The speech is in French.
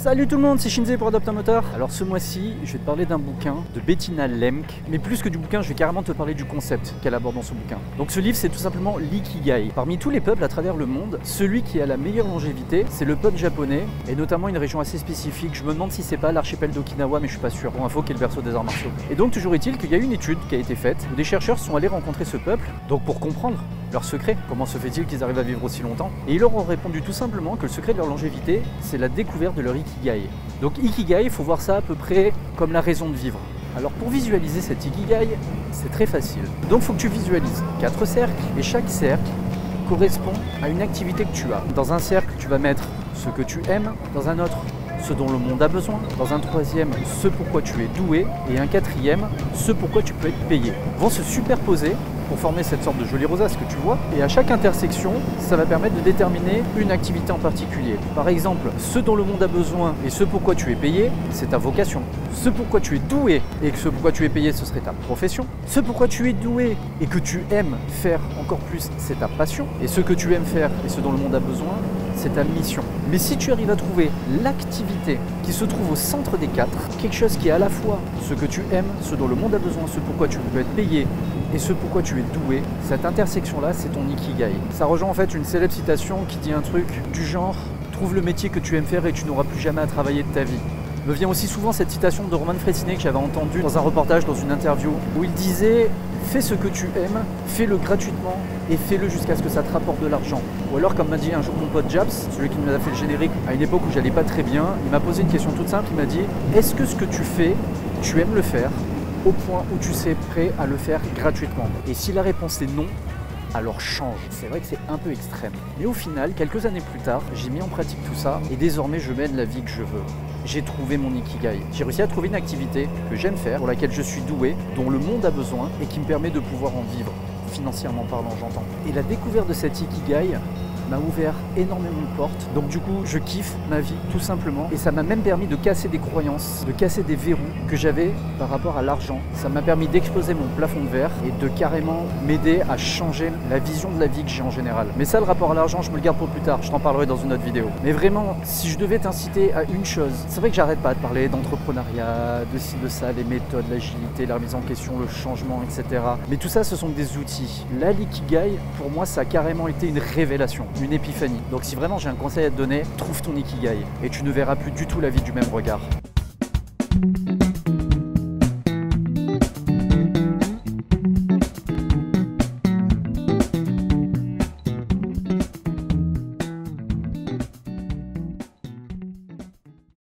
Salut tout le monde, c'est Shinzé pour Adopt un Moteur. Alors ce mois-ci, je vais te parler d'un bouquin de Bettina Lemke, mais plus que du bouquin, je vais carrément te parler du concept qu'elle aborde dans ce bouquin. Donc ce livre, c'est tout simplement l'ikigai. Parmi tous les peuples à travers le monde, celui qui a la meilleure longévité, c'est le peuple japonais, et notamment une région assez spécifique. Je me demande si c'est pas l'archipel d'Okinawa, mais je suis pas sûr. Pour info, qui est le berceau des arts martiaux. Et donc toujours est-il qu'il y a une étude qui a été faite, où des chercheurs sont allés rencontrer ce peuple, donc pour comprendre leur secret. Comment se fait-il qu'ils arrivent à vivre aussi longtemps? Et ils leur ont répondu tout simplement que le secret de leur longévité, c'est la découverte de leur ikigai. Donc ikigai, il faut voir ça à peu près comme la raison de vivre. Alors pour visualiser cet ikigai, c'est très facile. Donc il faut que tu visualises 4 cercles, et chaque cercle correspond à une activité que tu as. Dans un cercle, tu vas mettre ce que tu aimes, dans un autre, ce dont le monde a besoin, dans un troisième, ce pourquoi tu es doué, et un quatrième, ce pourquoi tu peux être payé. Vont se superposer pour former cette sorte de jolie rosace que tu vois, et à chaque intersection, ça va permettre de déterminer une activité en particulier. Par exemple, ce dont le monde a besoin et ce pourquoi tu es payé, c'est ta vocation. Ce pourquoi tu es doué et que ce pourquoi tu es payé, ce serait ta profession. Ce pourquoi tu es doué et que tu aimes faire encore plus, c'est ta passion. Et ce que tu aimes faire et ce dont le monde a besoin, c'est ta mission. Mais si tu arrives à trouver l'activité qui se trouve au centre des 4, quelque chose qui est à la fois ce que tu aimes, ce dont le monde a besoin, ce pourquoi tu peux être payé et ce pourquoi tu es doué, cette intersection-là, c'est ton ikigai. Ça rejoint en fait une célèbre citation qui dit un truc du genre « Trouve le métier que tu aimes faire et tu n'auras plus jamais à travailler de ta vie ». Me vient aussi souvent cette citation de Roman Frécinet que j'avais entendue dans un reportage, dans une interview, où il disait « Fais ce que tu aimes, fais-le gratuitement et fais-le jusqu'à ce que ça te rapporte de l'argent ». Ou alors, comme m'a dit un jour mon pote Japs, celui qui nous a fait le générique à une époque où j'allais pas très bien, il m'a posé une question toute simple, il m'a dit « Est-ce que ce que tu fais, tu aimes le faire au point où tu sais prêt à le faire gratuitement ?» Et si la réponse est non, alors change. C'est vrai que c'est un peu extrême. Mais au final, quelques années plus tard, j'ai mis en pratique tout ça et désormais je mène la vie que je veux. J'ai trouvé mon ikigai. J'ai réussi à trouver une activité que j'aime faire, pour laquelle je suis doué, dont le monde a besoin et qui me permet de pouvoir en vivre, financièrement parlant, j'entends. Et la découverte de cet ikigai m'a ouvert énormément de portes. Donc du coup, je kiffe ma vie tout simplement. Et ça m'a même permis de casser des croyances, de casser des verrous que j'avais par rapport à l'argent. Ça m'a permis d'exploser mon plafond de verre et de carrément m'aider à changer la vision de la vie que j'ai en général. Mais ça, le rapport à l'argent, je me le garde pour plus tard. Je t'en parlerai dans une autre vidéo. Mais vraiment, si je devais t'inciter à une chose, c'est vrai que j'arrête pas de parler d'entrepreneuriat, de ci, de ça, les méthodes, l'agilité, la remise en question, le changement, etc. Mais tout ça, ce sont des outils. Là, l'ikigai, pour moi, ça a carrément été une révélation. Une épiphanie. Donc si vraiment j'ai un conseil à te donner, trouve ton ikigai et tu ne verras plus du tout la vie du même regard.